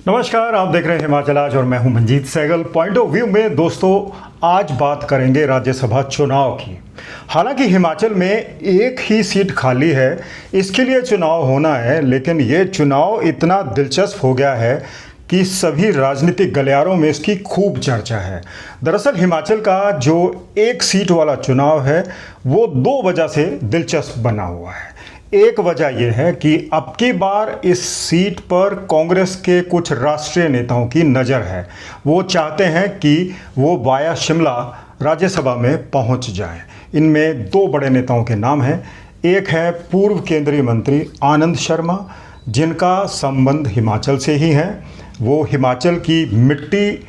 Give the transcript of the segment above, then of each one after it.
नमस्कार, आप देख रहे हैं हिमाचल आज और मैं हूं Manjeet Sehgal. Point of view में दोस्तों आज बात करेंगे राज्यसभा चुनाव की। हालांकि हिमाचल में एक ही सीट खाली है, इसके लिए चुनाव होना है, लेकिन ये चुनाव इतना दिलचस्प हो गया है कि सभी राजनीतिक गलियारों में इसकी खूब चर्चा है। दरअसल हिमाचल का जो एक सीट वाला चुनाव है वो दो वजह से दिलचस्प बना हुआ है। एक वजह यह है कि अब की बार इस सीट पर कांग्रेस के कुछ राष्ट्रीय नेताओं की नज़र है। वो चाहते हैं कि वो वाया शिमला राज्यसभा में पहुंच जाए। इनमें दो बड़े नेताओं के नाम हैं। एक है पूर्व केंद्रीय मंत्री आनंद शर्मा, जिनका संबंध हिमाचल से ही है, वो हिमाचल की मिट्टी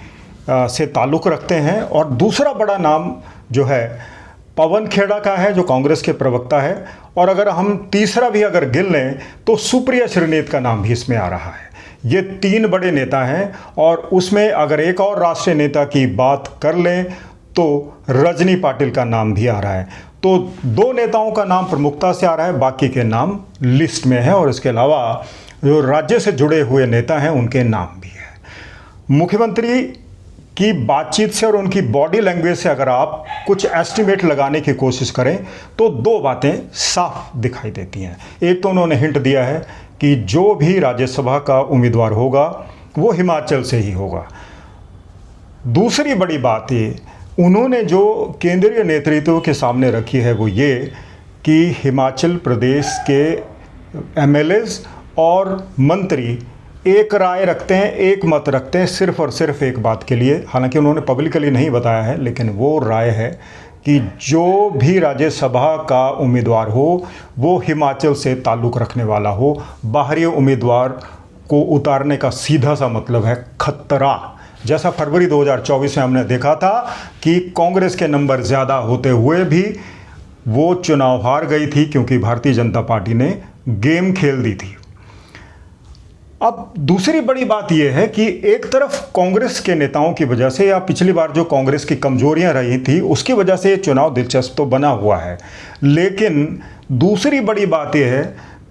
से ताल्लुक़ रखते हैं। और दूसरा बड़ा नाम जो है पवन खेड़ा का है, जो कांग्रेस के प्रवक्ता है। और अगर हम तीसरा भी अगर गिन लें तो सुप्रिया श्रीनेत का नाम भी इसमें आ रहा है। ये तीन बड़े नेता हैं। और उसमें अगर एक और राष्ट्रीय नेता की बात कर लें तो रजनी पाटिल का नाम भी आ रहा है। तो दो नेताओं का नाम प्रमुखता से आ रहा है, बाकी के नाम लिस्ट में है। और इसके अलावा जो राज्य से जुड़े हुए नेता हैं उनके नाम भी है। मुख्यमंत्री की बातचीत से और उनकी बॉडी लैंग्वेज से अगर आप कुछ एस्टिमेट लगाने की कोशिश करें तो दो बातें साफ दिखाई देती हैं। एक तो उन्होंने हिंट दिया है कि जो भी राज्यसभा का उम्मीदवार होगा वो हिमाचल से ही होगा। दूसरी बड़ी बात ये उन्होंने जो केंद्रीय नेतृत्व के सामने रखी है वो ये कि हिमाचल प्रदेश के एमएलएज और मंत्री एक राय रखते हैं, एक मत रखते हैं, सिर्फ और सिर्फ एक बात के लिए। हालांकि उन्होंने पब्लिकली नहीं बताया है, लेकिन वो राय है कि जो भी राज्यसभा का उम्मीदवार हो वो हिमाचल से ताल्लुक़ रखने वाला हो। बाहरी उम्मीदवार को उतारने का सीधा सा मतलब है खतरा। जैसा फरवरी 2024 में हमने देखा था कि कांग्रेस के नंबर ज़्यादा होते हुए भी वो चुनाव हार गई थी, क्योंकि भारतीय जनता पार्टी ने गेम खेल दी थी। अब दूसरी बड़ी बात यह है कि एक तरफ कांग्रेस के नेताओं की वजह से या पिछली बार जो कांग्रेस की कमजोरियां रही थी उसकी वजह से ये चुनाव दिलचस्प तो बना हुआ है, लेकिन दूसरी बड़ी बात यह है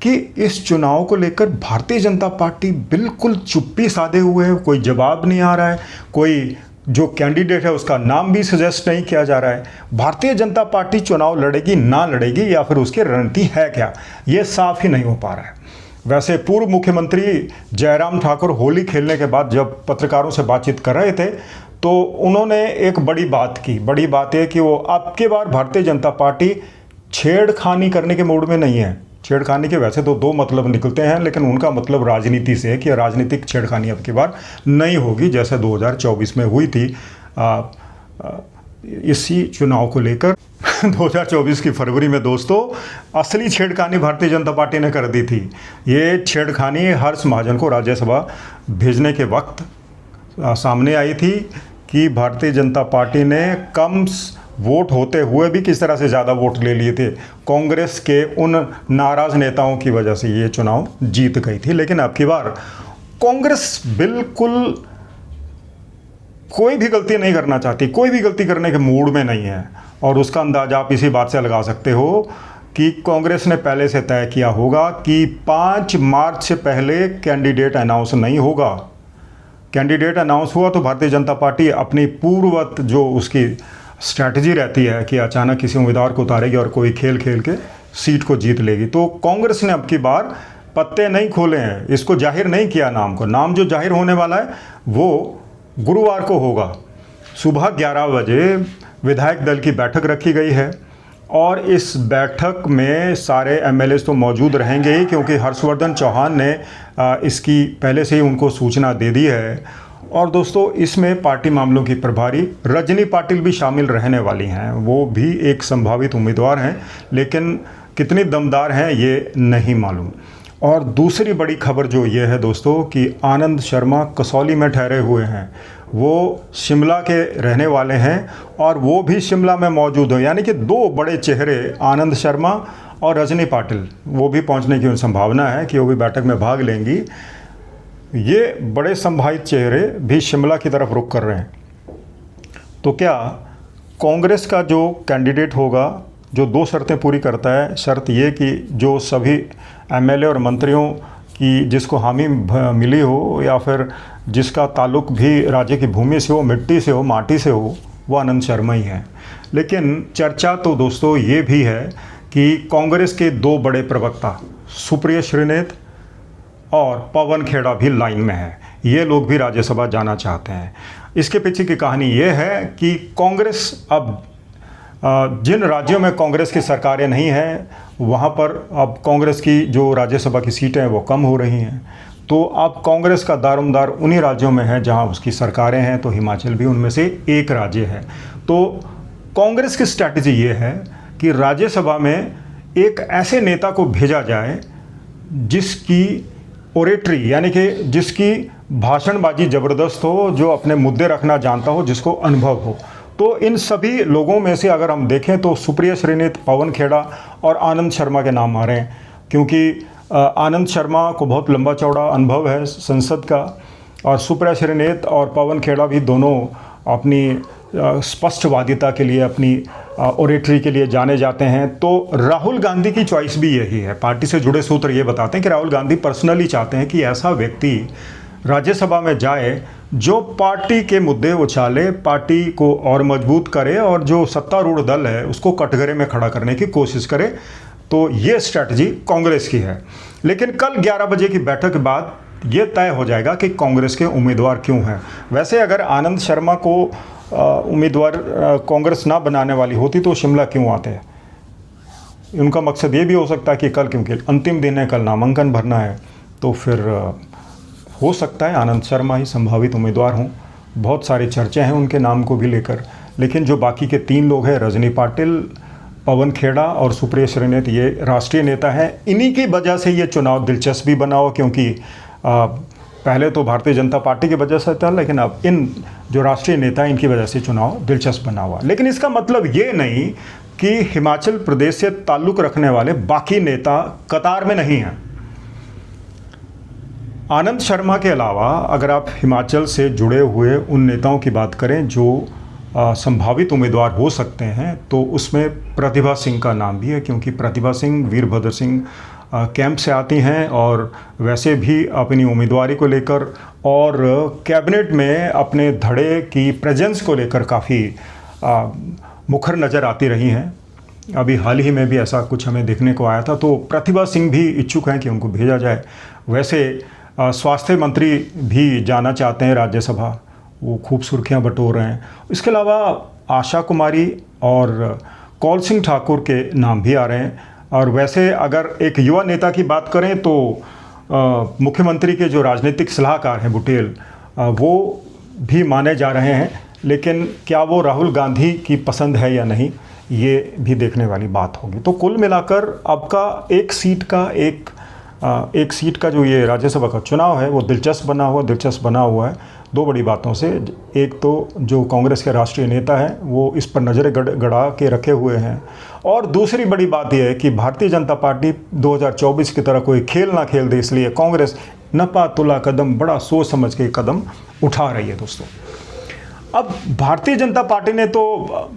कि इस चुनाव को लेकर भारतीय जनता पार्टी बिल्कुल चुप्पी साधे हुए है। कोई जवाब नहीं आ रहा है, कोई जो कैंडिडेट है उसका नाम भी सजेस्ट नहीं किया जा रहा है। भारतीय जनता पार्टी चुनाव लड़ेगी ना लड़ेगी या फिर उसकी रणनीति है क्या, ये साफ ही नहीं हो पा रहा है। वैसे पूर्व मुख्यमंत्री जयराम ठाकुर होली खेलने के बाद जब पत्रकारों से बातचीत कर रहे थे तो उन्होंने एक बड़ी बात की। बड़ी बात है कि वो अब की बार भारतीय जनता पार्टी छेड़खानी करने के मूड में नहीं है। छेड़खानी के वैसे तो दो मतलब निकलते हैं, लेकिन उनका मतलब राजनीति से है कि राजनीतिक छेड़खानी अब की बार नहीं होगी, जैसे 2024 में हुई थी इसी चुनाव को लेकर। 2024 की फरवरी में दोस्तों असली छेड़खानी भारतीय जनता पार्टी ने कर दी थी। ये छेड़खानी हर्ष महाजन को राज्यसभा भेजने के वक्त सामने आई थी कि भारतीय जनता पार्टी ने कम वोट होते हुए भी किस तरह से ज़्यादा वोट ले लिए थे। कांग्रेस के उन नाराज़ नेताओं की वजह से ये चुनाव जीत गई थी। लेकिन अब की बार कांग्रेस बिल्कुल कोई भी गलती नहीं करना चाहती, कोई भी गलती करने के मूड में नहीं है। और उसका अंदाज़ा आप इसी बात से लगा सकते हो कि कांग्रेस ने पहले से तय किया होगा कि 5 मार्च से पहले कैंडिडेट अनाउंस नहीं होगा। कैंडिडेट अनाउंस हुआ तो भारतीय जनता पार्टी अपनी पूर्ववत जो उसकी स्ट्रैटेजी रहती है कि अचानक किसी उम्मीदवार को उतारेगी और कोई खेल खेल के सीट को जीत लेगी। तो कांग्रेस ने अब की बार पत्ते नहीं खोले हैं, इसको जाहिर नहीं किया नाम को। नाम जो जाहिर होने वाला है वो गुरुवार को होगा। सुबह 11 बजे विधायक दल की बैठक रखी गई है और इस बैठक में सारे एमएलए तो मौजूद रहेंगे ही, क्योंकि हर्षवर्धन चौहान ने इसकी पहले से ही उनको सूचना दे दी है। और दोस्तों इसमें पार्टी मामलों की प्रभारी रजनी पाटिल भी शामिल रहने वाली हैं। वो भी एक संभावित उम्मीदवार हैं, लेकिन कितनी दमदार हैं ये नहीं मालूम। और दूसरी बड़ी खबर जो ये है दोस्तों कि आनंद शर्मा कसौली में ठहरे हुए हैं। वो शिमला के रहने वाले हैं और वो भी शिमला में मौजूद हैं। यानी कि दो बड़े चेहरे आनंद शर्मा और रजनी पाटिल, वो भी पहुंचने की संभावना है कि वो भी बैठक में भाग लेंगी। ये बड़े संभावित चेहरे भी शिमला की तरफ रुख कर रहे हैं। तो क्या कांग्रेस का जो कैंडिडेट होगा जो दो शर्तें पूरी करता है, शर्त ये कि जो सभी एमएलए और मंत्रियों की जिसको हामी मिली हो या फिर जिसका ताल्लुक भी राज्य की भूमि से हो, मिट्टी से हो, माटी से हो, वो आनंद शर्मा ही हैं। लेकिन चर्चा तो दोस्तों ये भी है कि कांग्रेस के दो बड़े प्रवक्ता सुप्रिया श्रीनेत और पवन खेड़ा भी लाइन में है। ये लोग भी राज्यसभा जाना चाहते हैं। इसके पीछे की कहानी ये है कि कांग्रेस अब जिन राज्यों में कांग्रेस की सरकारें नहीं हैं वहाँ पर अब कांग्रेस की जो राज्यसभा की सीटें हैं वो कम हो रही हैं। तो अब कांग्रेस का दारोमदार उन्हीं राज्यों में है जहाँ उसकी सरकारें हैं, तो हिमाचल भी उनमें से एक राज्य है। तो कांग्रेस की स्ट्रैटेजी ये है कि राज्यसभा में एक ऐसे नेता को भेजा जाए जिसकी ओरेटरी यानी कि जिसकी भाषणबाजी ज़बरदस्त हो, जो अपने मुद्दे रखना जानता हो, जिसको अनुभव हो। तो इन सभी लोगों में से अगर हम देखें तो सुप्रिया श्रीनेत, पवन खेड़ा और आनंद शर्मा के नाम आ रहे हैं, क्योंकि आनंद शर्मा को बहुत लंबा चौड़ा अनुभव है संसद का, और सुप्रिया श्रीनेत और पवन खेड़ा भी दोनों अपनी स्पष्टवादिता के लिए, अपनी ओरेटरी के लिए जाने जाते हैं। तो राहुल गांधी की चॉइस भी यही है। पार्टी से जुड़े सूत्र ये बताते हैं कि राहुल गांधी पर्सनली चाहते हैं कि ऐसा व्यक्ति राज्यसभा में जाए जो पार्टी के मुद्दे उछाले, पार्टी को और मजबूत करे और जो सत्तारूढ़ दल है उसको कटघरे में खड़ा करने की कोशिश करे। तो ये स्ट्रैटेजी कांग्रेस की है। लेकिन कल 11 बजे की बैठक के बाद ये तय हो जाएगा कि कांग्रेस के उम्मीदवार क्यों हैं। वैसे अगर आनंद शर्मा को उम्मीदवार कांग्रेस ना बनाने वाली होती तो शिमला क्यों आते हैं? उनका मकसद ये भी हो सकता है कि कल, क्योंकि अंतिम दिन है, कल नामांकन भरना है, तो फिर हो सकता है आनंद शर्मा ही संभावित उम्मीदवार हों। बहुत सारी चर्चा हैं उनके नाम को भी लेकर। लेकिन जो बाकी के 3 लोग हैं, रजनी पाटिल, पवन खेड़ा और सुप्रिया श्रीनेत, ये राष्ट्रीय नेता हैं। इन्हीं की वजह से ये चुनाव दिलचस्प भी बना हो, क्योंकि पहले तो भारतीय जनता पार्टी की वजह से था, लेकिन अब इन जो राष्ट्रीय नेता हैं इनकी वजह से चुनाव दिलचस्प बना हुआ। लेकिन इसका मतलब ये नहीं कि हिमाचल प्रदेश से ताल्लुक़ रखने वाले बाकी नेता कतार में नहीं हैं। आनंद शर्मा के अलावा अगर आप हिमाचल से जुड़े हुए उन नेताओं की बात करें जो संभावित उम्मीदवार हो सकते हैं, तो उसमें प्रतिभा सिंह का नाम भी है, क्योंकि प्रतिभा सिंह वीरभद्र सिंह कैंप से आती हैं और वैसे भी अपनी उम्मीदवारी को लेकर और कैबिनेट में अपने धड़े की प्रेजेंस को लेकर काफ़ी मुखर नज़र आती रही हैं। अभी हाल ही में भी ऐसा कुछ हमें देखने को आया था। तो प्रतिभा सिंह भी इच्छुक हैं कि उनको भेजा जाए। वैसे स्वास्थ्य मंत्री भी जाना चाहते हैं राज्यसभा, वो खूब सुर्खियां बटोर रहे हैं। इसके अलावा आशा कुमारी और कौल सिंह ठाकुर के नाम भी आ रहे हैं। और वैसे अगर एक युवा नेता की बात करें तो मुख्यमंत्री के जो राजनीतिक सलाहकार हैं बुटेल, वो भी माने जा रहे हैं। लेकिन क्या वो राहुल गांधी की पसंद है या नहीं, ये भी देखने वाली बात होगी। तो कुल मिलाकर आपका एक सीट का जो ये राज्यसभा का चुनाव है वो दिलचस्प बना हुआ है 2 बड़ी बातों से। एक तो जो कांग्रेस के राष्ट्रीय नेता हैं वो इस पर नज़रें गड़ा के रखे हुए हैं, और दूसरी बड़ी बात यह है कि भारतीय जनता पार्टी 2024 की तरह कोई खेल ना खेल दे, इसलिए कांग्रेस नपा तुला कदम, बड़ा सोच समझ के कदम उठा रही है दोस्तों। अब भारतीय जनता पार्टी ने तो,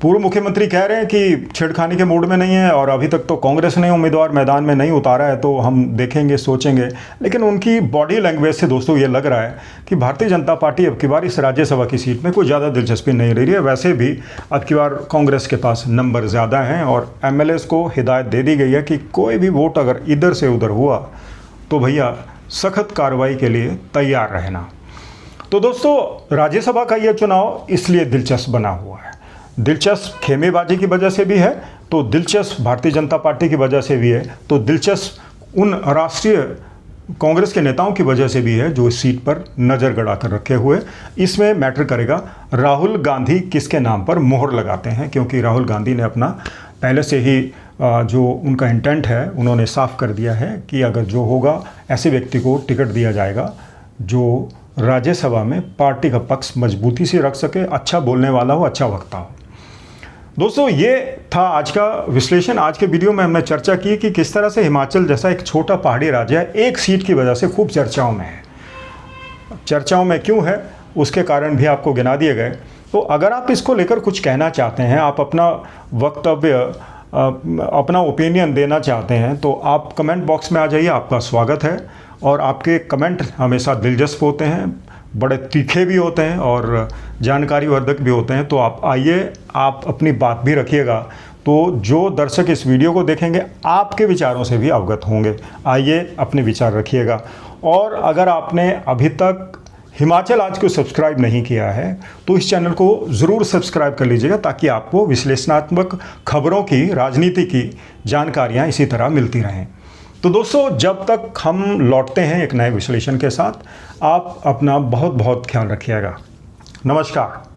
पूर्व मुख्यमंत्री कह रहे हैं कि छेड़खानी के मूड में नहीं है, और अभी तक तो कांग्रेस ने उम्मीदवार मैदान में नहीं उतारा है, तो हम देखेंगे, सोचेंगे। लेकिन उनकी बॉडी लैंग्वेज से दोस्तों ये लग रहा है कि भारतीय जनता पार्टी अब की बार इस राज्यसभा की सीट में कोई ज़्यादा दिलचस्पी नहीं ले रही है। वैसे भी अब की बार कांग्रेस के पास नंबर ज़्यादा हैं और MLAs को हिदायत दे दी गई है कि कोई भी वोट अगर इधर से उधर हुआ तो भैया सख्त कार्रवाई के लिए तैयार रहना। तो दोस्तों राज्यसभा का यह चुनाव इसलिए दिलचस्प बना हुआ है। दिलचस्प खेमेबाजी की वजह से भी है, तो दिलचस्प भारतीय जनता पार्टी की वजह से भी है, तो दिलचस्प उन राष्ट्रीय कांग्रेस के नेताओं की वजह से भी है जो इस सीट पर नज़र गड़ा कर रखे हुए। इसमें मैटर करेगा राहुल गांधी किसके नाम पर मोहर लगाते हैं, क्योंकि राहुल गांधी ने अपना पहले से ही जो उनका इंटेंट है उन्होंने साफ कर दिया है कि अगर जो होगा ऐसे व्यक्ति को टिकट दिया जाएगा जो राज्यसभा में पार्टी का पक्ष मजबूती से रख सके, अच्छा बोलने वाला हो, अच्छा वक्ता हो। दोस्तों ये था आज का विश्लेषण। आज के वीडियो में हमने चर्चा की कि किस तरह से हिमाचल जैसा एक छोटा पहाड़ी राज्य है, एक सीट की वजह से खूब चर्चाओं में है। चर्चाओं में क्यों है उसके कारण भी आपको गिना दिए गए। तो अगर आप इसको लेकर कुछ कहना चाहते हैं, आप अपना वक्तव्य, अपना ओपिनियन देना चाहते हैं, तो आप कमेंट बॉक्स में आ जाइए, आपका स्वागत है। और आपके कमेंट हमेशा दिलचस्प होते हैं, बड़े तीखे भी होते हैं और जानकारीवर्धक भी होते हैं। तो आप आइए, आप अपनी बात भी रखिएगा, तो जो दर्शक इस वीडियो को देखेंगे आपके विचारों से भी अवगत होंगे। आइए, अपने विचार रखिएगा। और अगर आपने अभी तक हिमाचल आज को सब्सक्राइब नहीं किया है तो इस चैनल को ज़रूर सब्सक्राइब कर लीजिएगा, ताकि आपको विश्लेषणात्मक खबरों की, राजनीति की जानकारियाँ इसी तरह मिलती रहें। तो दोस्तों, जब तक हम लौटते हैं एक नए विश्लेषण के साथ, आप अपना बहुत बहुत ख्याल रखिएगा। नमस्कार।